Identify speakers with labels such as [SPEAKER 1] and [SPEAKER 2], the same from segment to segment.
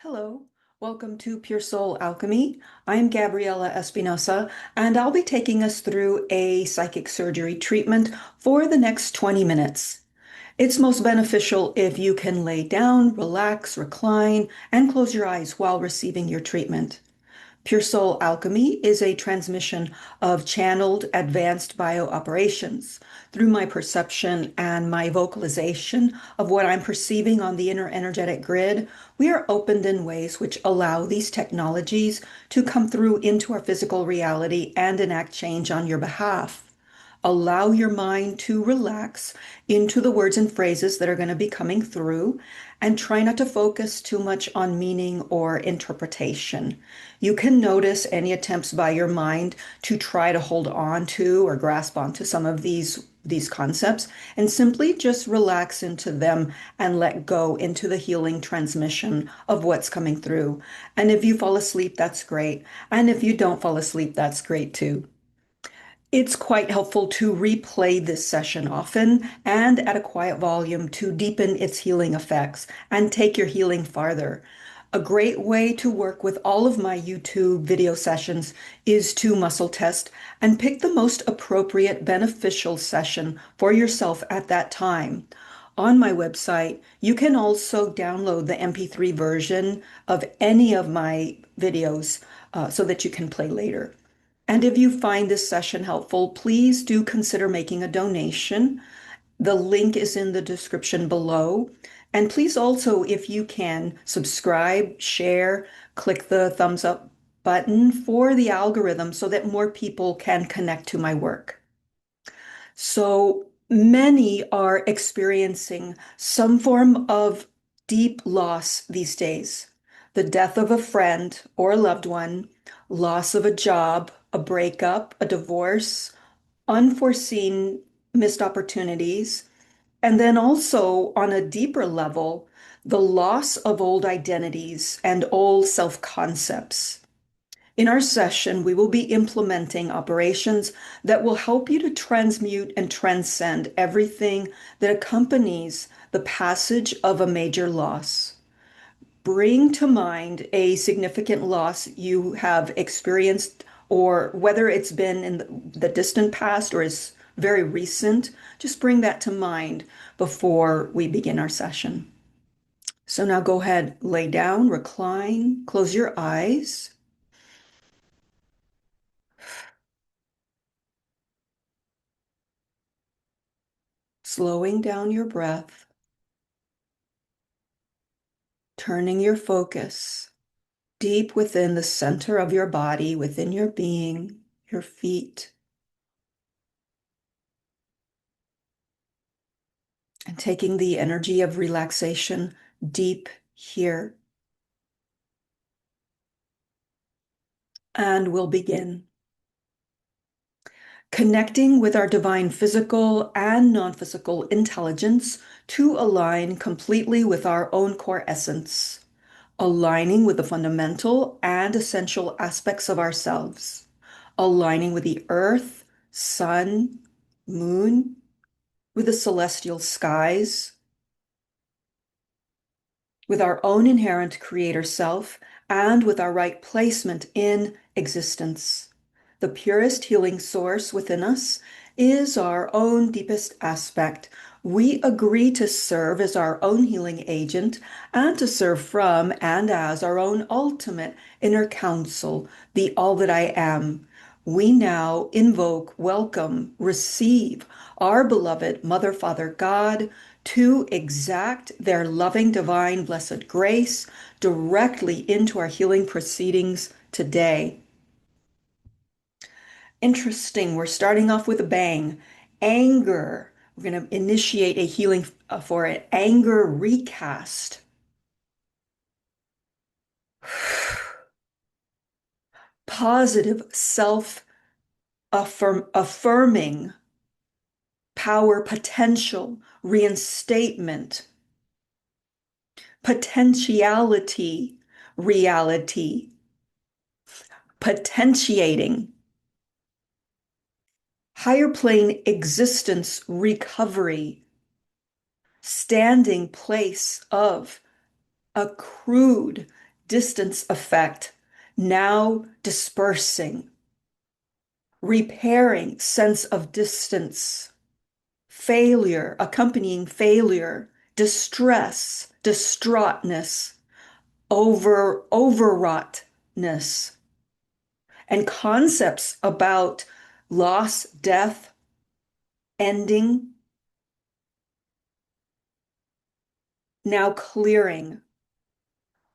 [SPEAKER 1] Hello, welcome to Pure Soul Alchemy. I'm Gabriela Espinosa, and I'll be taking us through a psychic surgery treatment for the next 20 minutes. It's most beneficial if you can lay down, relax, recline, and close your eyes while receiving your treatment. Pure Soul Alchemy is a transmission of channeled advanced bio operations. Through my perception and my vocalization of what I'm perceiving on the inner energetic grid, we are opened in ways which allow these technologies to come through into our physical reality and enact change on your behalf. Allow your mind to relax into the words and phrases that are going to be coming through, and try not to focus too much on meaning or interpretation. You can notice any attempts by your mind to try to hold on to or grasp onto some of these concepts, and simply just relax into them and let go into the healing transmission of what's coming through. And if you fall asleep, that's great. And if you don't fall asleep, that's great too. It's quite helpful to replay this session often and at a quiet volume to deepen its healing effects and take your healing farther. A great way to work with all of my YouTube video sessions is to muscle test and pick the most appropriate beneficial session for yourself at that time. On my website, you can also download the MP3 version of any of my videos so that you can play later. And if you find this session helpful, please do consider making a donation. The link is in the description below. And please also, if you can, subscribe, share, click the thumbs up button for the algorithm so that more people can connect to my work. So many are experiencing some form of deep loss these days. The death of a friend or a loved one, loss of a job, a breakup, a divorce, unforeseen missed opportunities, and then also on a deeper level, the loss of old identities and old self-concepts. In our session, we will be implementing operations that will help you to transmute and transcend everything that accompanies the passage of a major loss. Bring to mind a significant loss you have experienced, or whether it's been in the distant past or is very recent. Just bring that to mind before we begin our session. So now go ahead, lay down, recline, close your eyes. Slowing down your breath, turning your focus deep within the center of your body, within your being, your feet, and taking the energy of relaxation deep here. And we'll begin. Connecting with our divine physical and non-physical intelligence to align completely with our own core essence, aligning with the fundamental and essential aspects of ourselves, aligning with the earth, sun, moon, with the celestial skies, with our own inherent creator self, and with our right placement in existence. The purest healing source within us is our own deepest aspect. We agree to serve as our own healing agent and to serve from and as our own ultimate inner counsel, the all that I am. We now invoke, welcome, receive our beloved Mother, Father, God to exact their loving, divine, blessed grace directly into our healing proceedings today. Interesting. We're starting off with a bang. Anger. We're going to initiate a healing for an anger recast. Positive affirming power potential reinstatement. Potentiality reality. Potentiating higher plane existence recovery, standing place of accrued distance effect, now dispersing, repairing sense of distance, failure, accompanying failure, distress, distraughtness, overwroughtness, and concepts about loss, death, ending, now clearing,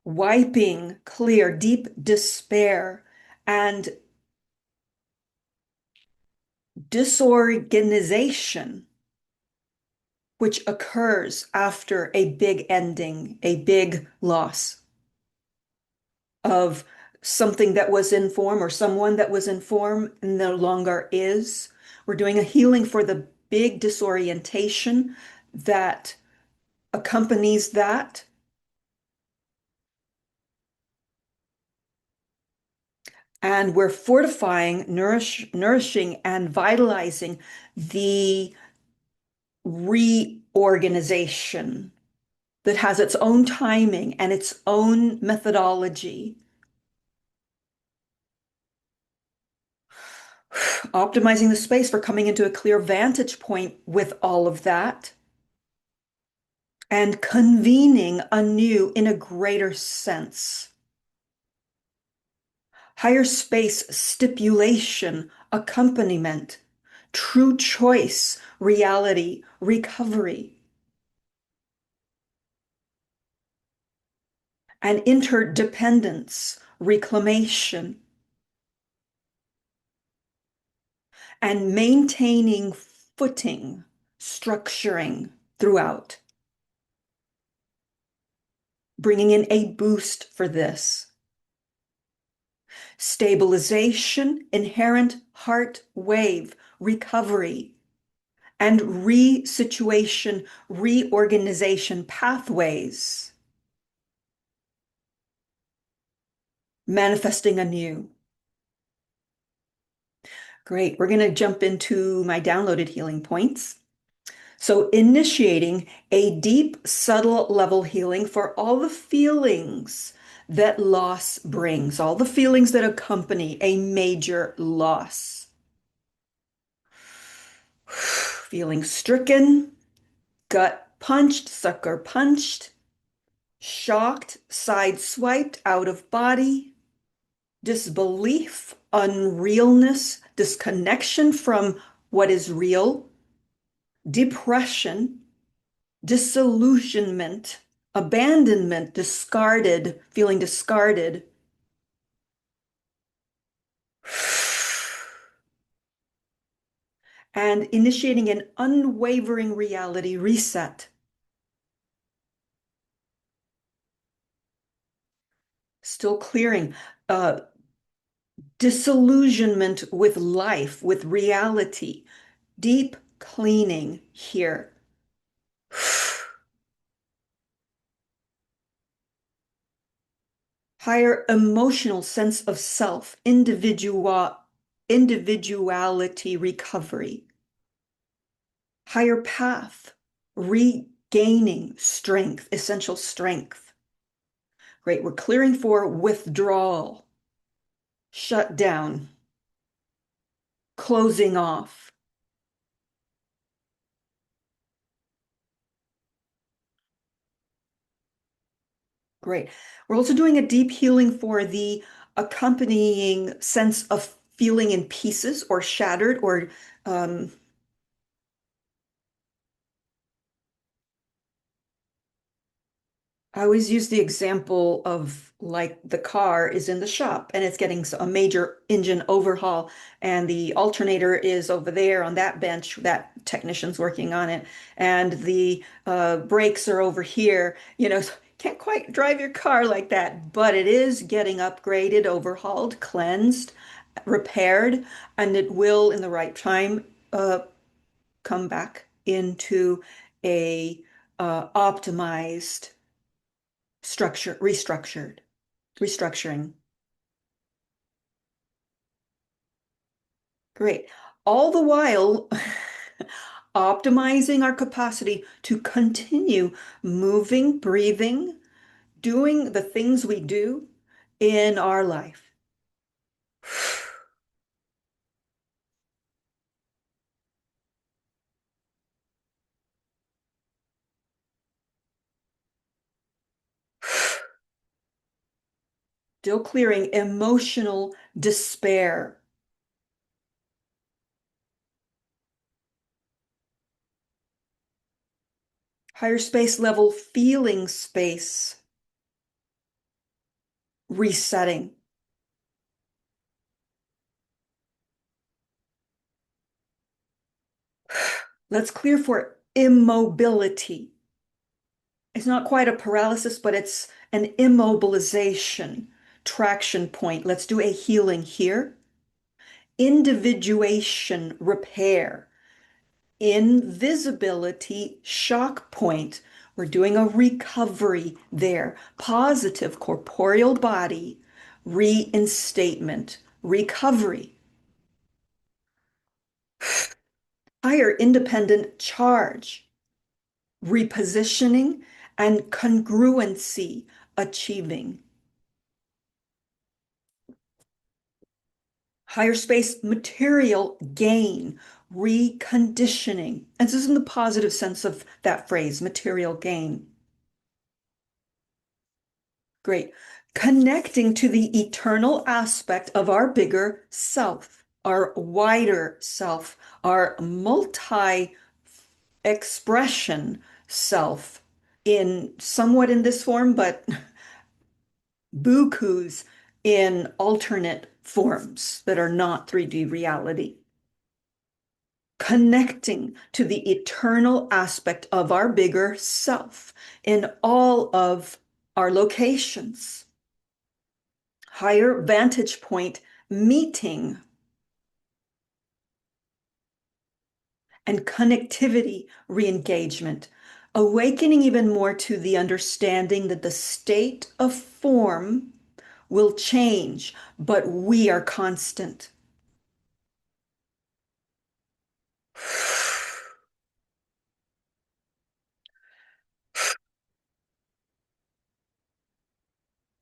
[SPEAKER 1] wiping clear deep despair and disorganization, which occurs after a big ending, a big loss of something that was in form or someone that was in form and no longer is. We're doing a healing for the big disorientation that accompanies that. And we're fortifying, nourishing, and vitalizing the reorganization that has its own timing and its own methodology, optimizing the space for coming into a clear vantage point with all of that, and convening anew in a greater sense. Higher space stipulation, accompaniment, true choice, reality, recovery, and interdependence, reclamation, and maintaining footing, structuring throughout, bringing in a boost for this. Stabilization, inherent heart wave, recovery, and resituation, reorganization pathways, manifesting anew. Great. We're going to jump into my downloaded healing points. So, initiating a deep, subtle level healing for all the feelings that loss brings, all the feelings that accompany a major loss. Feeling stricken, gut punched, sucker punched, shocked, sideswiped, out of body, disbelief, unrealness, disconnection from what is real, depression, disillusionment, abandonment, discarded, feeling discarded. And initiating an unwavering reality reset. Still clearing. Disillusionment with life, with reality. Deep cleaning here. Higher emotional sense of self, individuality recovery. Higher path, regaining strength, essential strength. Great. We're clearing for withdrawal, shut down, closing off. Great. We're also doing a deep healing for the accompanying sense of feeling in pieces or shattered or I always use the example of like the car is in the shop and it's getting a major engine overhaul, and the alternator is over there on that bench, that technician's working on it, and the brakes are over here. Can't quite drive your car like that, but it is getting upgraded, overhauled, cleansed, repaired, and it will, in the right time, come back into a optimized restructuring. Great. All the while optimizing our capacity to continue moving, breathing, doing the things we do in our life. Still clearing emotional despair. Higher space level feeling space. Resetting. Let's clear for immobility. It's not quite a paralysis, but it's an immobilization traction point. Let's do a healing here. Individuation repair. Invisibility shock point. We're doing a recovery there. Positive corporeal body, reinstatement, recovery. Higher independent charge, repositioning, and congruency achieving. Higher space material gain, reconditioning. And this is in the positive sense of that phrase, material gain. Great. Connecting to the eternal aspect of our bigger self, our wider self, our multi expression self in somewhat in this form, but bukus in alternate forms that are not 3D reality. Connecting to the eternal aspect of our bigger self in all of our locations. Higher vantage point meeting and connectivity re-engagement, awakening even more to the understanding that the state of form will change, but we are constant.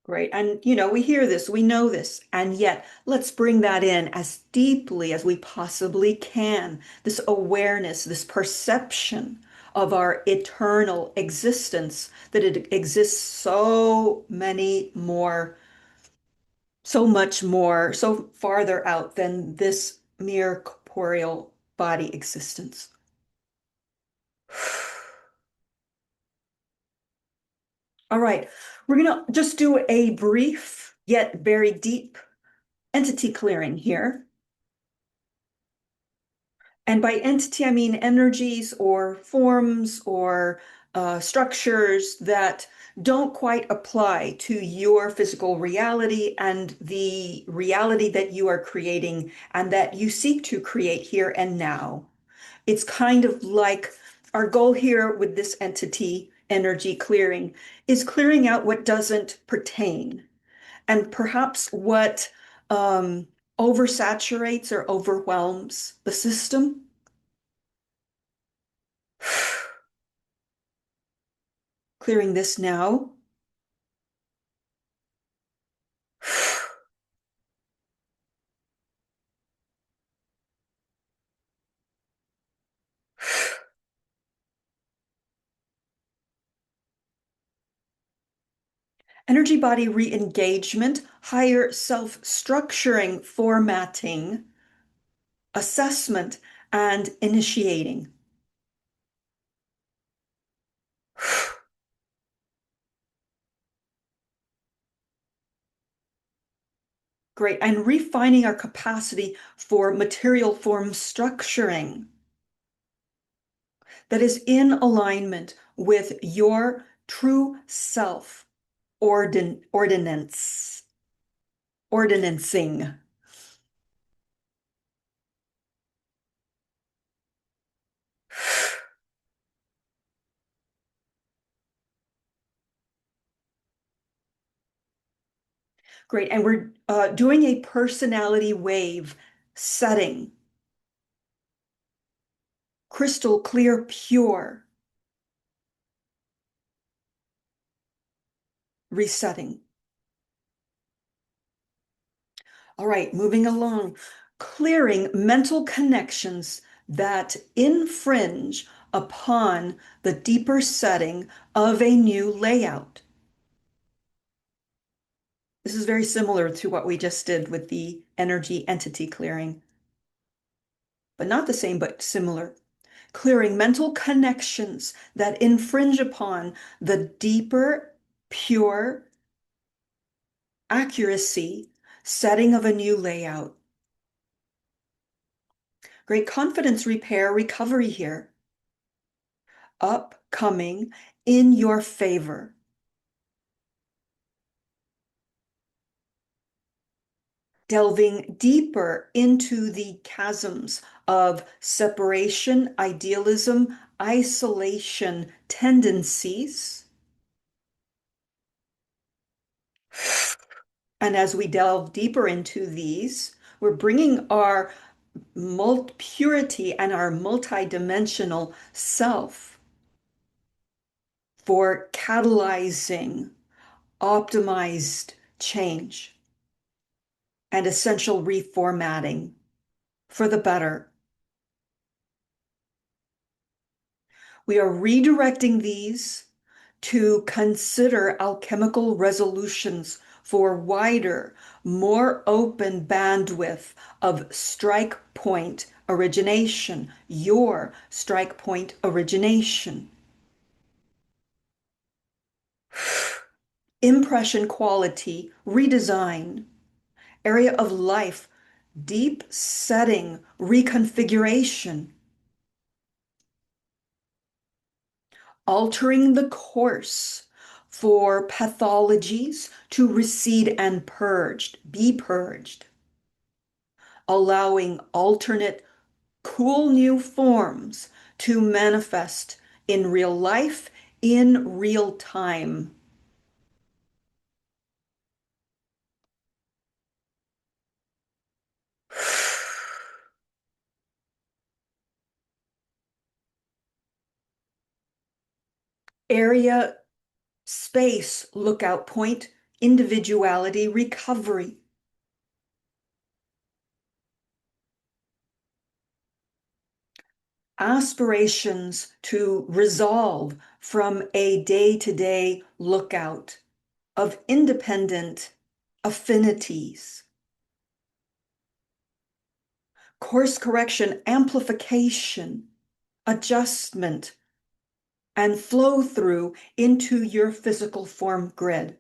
[SPEAKER 1] Great. And, we hear this, we know this, and yet let's bring that in as deeply as we possibly can. This awareness, this perception of our eternal existence, that it exists so much more, so farther out than this mere corporeal body existence. All right, we're going to just do a brief yet very deep entity clearing here. And by entity, I mean energies or forms or structures that don't quite apply to your physical reality and the reality that you are creating and that you seek to create here and now. It's kind of like our goal here with this entity energy clearing is clearing out what doesn't pertain and perhaps what oversaturates or overwhelms the system. Clearing this now. Energy body re-engagement, higher self-structuring, formatting, assessment, and initiating. Great. And refining our capacity for material form structuring that is in alignment with your true self ordinancing. Great. And we're doing a personality wave setting. Crystal clear, pure. resetting. All right, moving along. Clearing mental connections that infringe upon the deeper setting of a new layout. This is very similar to what we just did with the energy entity clearing, but not the same, but similar. Clearing mental connections that infringe upon the deeper, pure accuracy setting of a new layout. Great confidence repair recovery here. Upcoming in your favor. Delving deeper into the chasms of separation, idealism, isolation tendencies. And as we delve deeper into these, we're bringing our purity and our multidimensional self for catalyzing optimized change and essential reformatting for the better. We are redirecting these to consider alchemical resolutions for wider, more open bandwidth of strike point origination, your strike point origination. Impression quality, redesign, area of life, deep setting, reconfiguration. Altering the course for pathologies to recede and be purged, allowing alternate cool new forms to manifest in real life, in real time. Area, space, lookout point, individuality, recovery. Aspirations to resolve from a day-to-day lookout of independent affinities. Course correction, amplification, adjustment, and flow through into your physical form grid.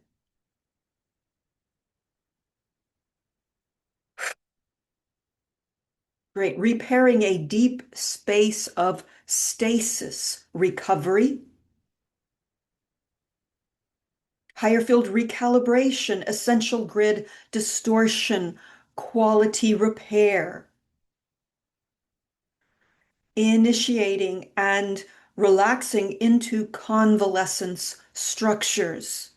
[SPEAKER 1] Great. Repairing a deep space of stasis, recovery. Higher field recalibration, essential grid distortion, quality repair. Initiating and relaxing into convalescence structures.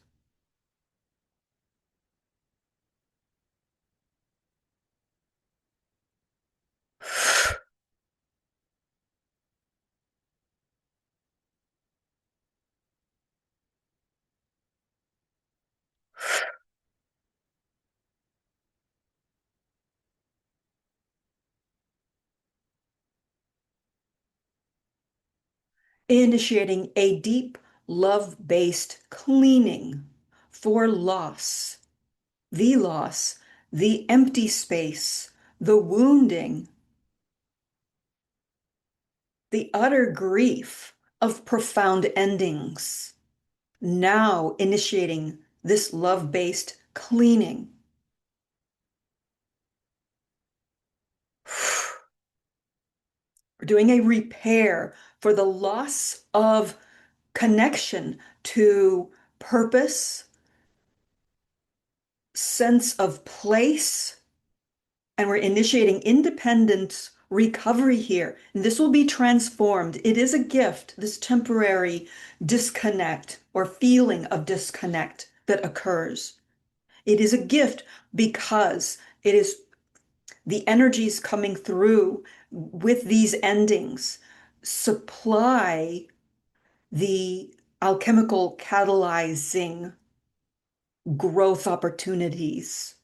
[SPEAKER 1] Initiating a deep love-based cleaning for loss, the empty space, the wounding, the utter grief of profound endings. Now initiating this love-based cleaning. We're doing a repair for the loss of connection to purpose, sense of place, and we're initiating independent recovery here. And this will be transformed. It is a gift, this temporary disconnect or feeling of disconnect that occurs. It is a gift because it is the energies coming through with these endings supply the alchemical catalyzing growth opportunities,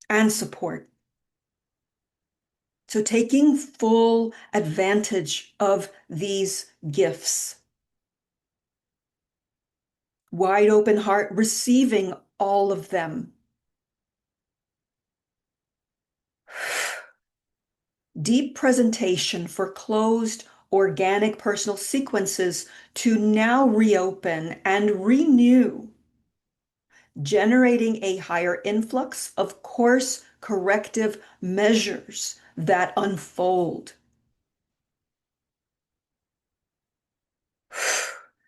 [SPEAKER 1] and support. So taking full advantage of these gifts, wide open heart, receiving all of them. Deep presentation for closed organic personal sequences to now reopen and renew, generating a higher influx of course corrective measures that unfold.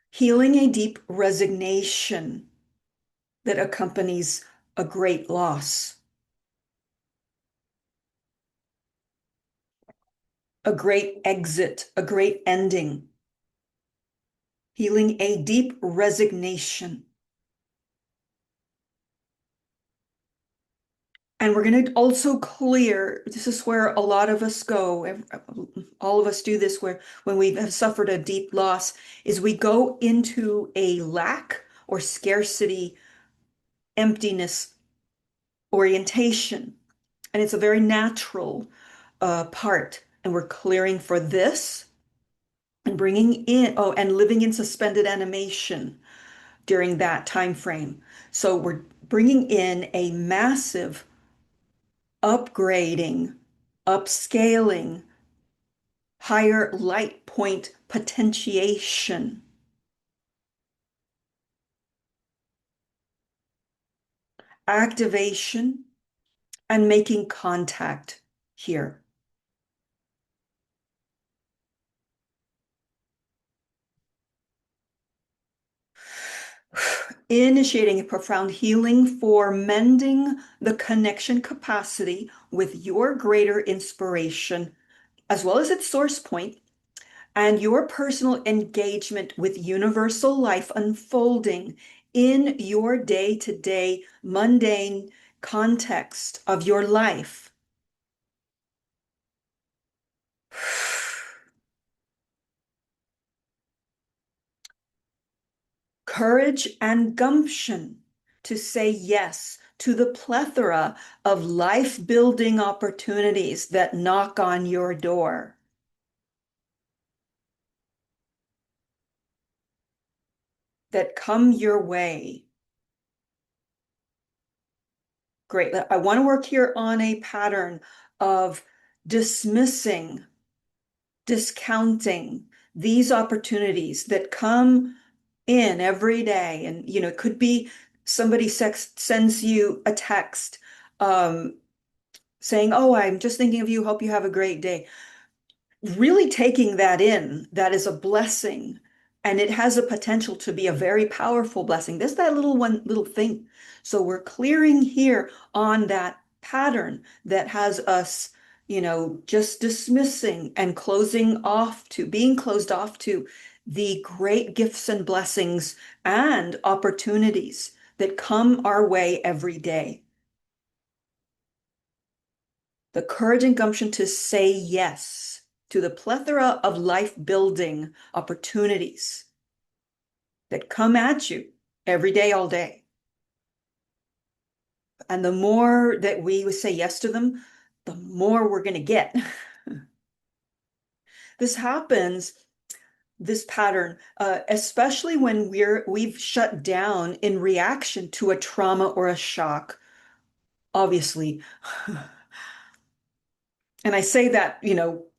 [SPEAKER 1] Healing a deep resignation that accompanies a great loss, a great exit, a great ending. Healing a deep resignation. And we're going to also clear, this is where a lot of us go, all of us do this where when we have suffered a deep loss, is we go into a lack or scarcity, emptiness orientation. And it's a very natural part. And we're clearing for this and bringing in, oh, and living in suspended animation during that time frame. So we're bringing in a massive upgrading, upscaling, higher light point potentiation, activation, and making contact here. Initiating a profound healing for mending the connection capacity with your greater inspiration, as well as its source point, and your personal engagement with universal life unfolding in your day-to-day mundane context of your life. Courage and gumption to say yes to the plethora of life-building opportunities that knock on your door. That come your way. Great. I want to work here on a pattern of dismissing, discounting these opportunities that come in every day. And, it could be somebody sends you a text saying, "Oh, I'm just thinking of you. Hope you have a great day." Really taking that in, that is a blessing. And it has a potential to be a very powerful blessing. There's that little thing. So we're clearing here on that pattern that has us, just dismissing and being closed off to the great gifts and blessings and opportunities that come our way every day. The courage and gumption to say yes to the plethora of life-building opportunities that come at you every day, all day. And the more that we say yes to them, the more we're going to get. This happens, this pattern, especially when we've shut down in reaction to a trauma or a shock, obviously. And I say that,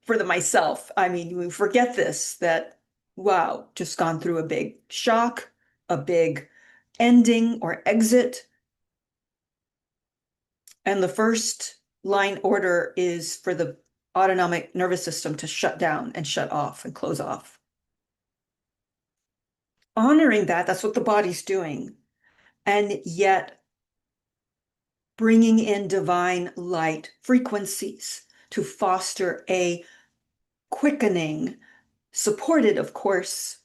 [SPEAKER 1] for myself. I mean, we forget this, that, wow, just gone through a big shock, a big ending or exit. And the first line order is for the autonomic nervous system to shut down and shut off and close off. Honoring that's what the body's doing. And yet bringing in divine light frequencies to foster a quickening, supported, of course,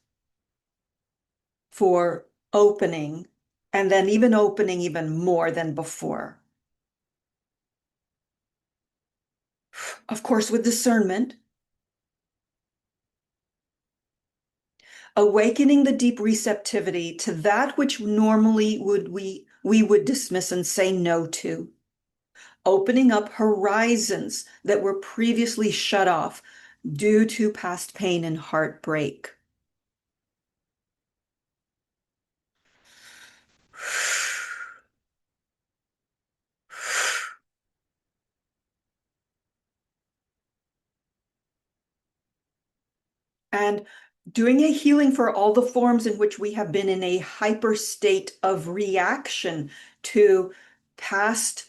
[SPEAKER 1] for opening, and then even opening even more than before. Of course, with discernment, Awakening the deep receptivity to that which normally we would dismiss and say no to. Opening up horizons that were previously shut off due to past pain and heartbreak. And doing a healing for all the forms in which we have been in a hyper state of reaction to past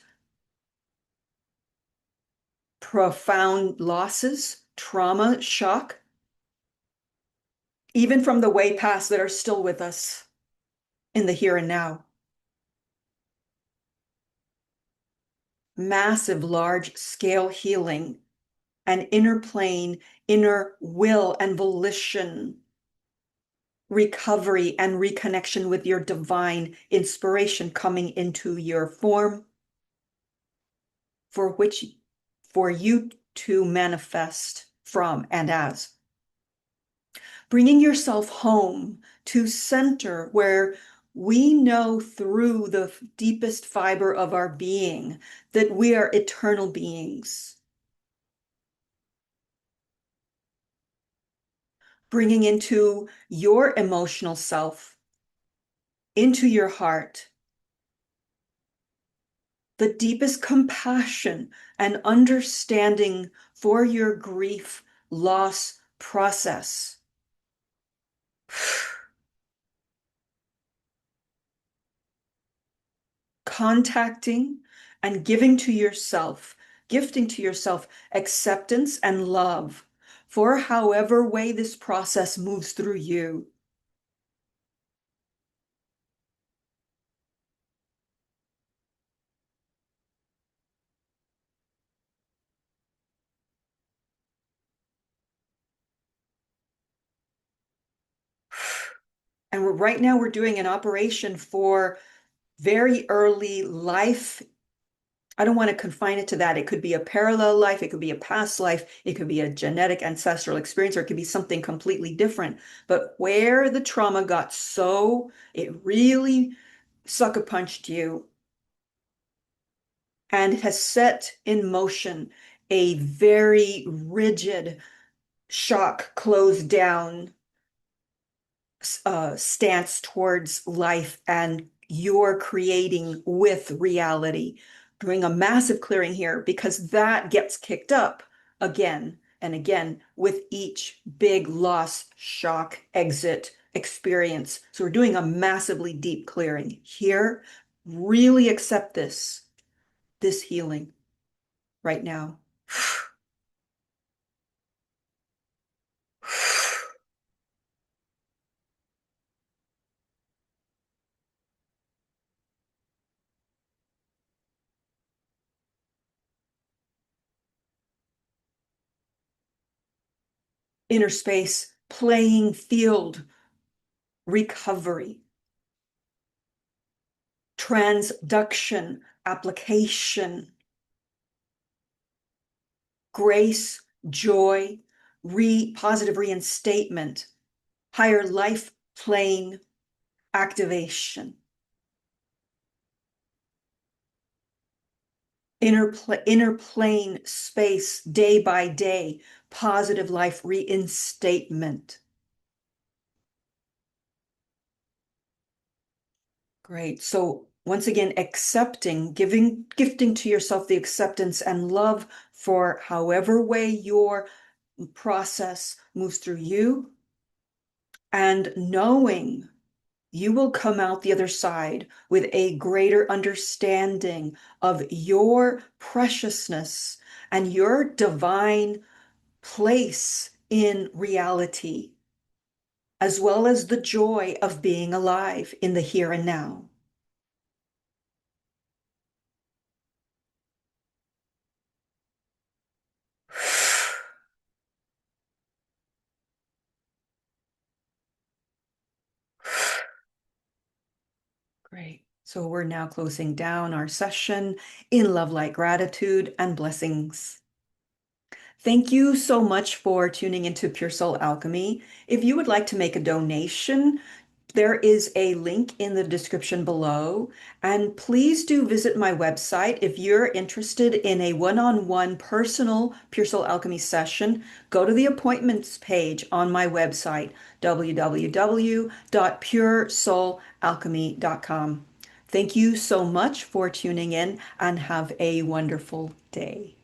[SPEAKER 1] profound losses, trauma, shock, even from the way past that are still with us in the here and now. Massive, large scale healing and inner plane, inner will and volition, recovery and reconnection with your divine inspiration coming into your form for which for you to manifest from and as. Bringing yourself home to center where we know through the deepest fiber of our being that we are eternal beings. Bringing into your emotional self, into your heart, the deepest compassion and understanding for your grief, loss process. Contacting and giving to yourself, gifting to yourself acceptance and love for however way this process moves through you. And right now we're doing an operation for very early life. I don't want to confine it to that. It could be a parallel life, it could be a past life, it could be a genetic ancestral experience, or it could be something completely different. But where the trauma got so, it really sucker punched you, and it has set in motion a very rigid, shock, closed down stance towards life and you're creating with reality. Doing a massive clearing here because that gets kicked up again and again with each big loss, shock, exit experience. So we're doing a massively deep clearing here. Really accept this healing right now. Inner space, playing field, recovery, transduction, application, grace, joy, positive reinstatement, higher life plane activation, inner plane space day by day, positive life reinstatement. Great. So once again, accepting, gifting to yourself the acceptance and love for however way your process moves through you, and knowing you will come out the other side with a greater understanding of your preciousness and your divine place in reality, as well as the joy of being alive in the here and now. Great. So we're now closing down our session in love, light, gratitude, and blessings. Thank you so much for tuning into Pure Soul Alchemy. If you would like to make a donation, there is a link in the description below. And please do visit my website if you're interested in a one-on-one personal Pure Soul Alchemy session. Go to the appointments page on my website, www.puresoulalchemy.com. Thank you so much for tuning in and have a wonderful day.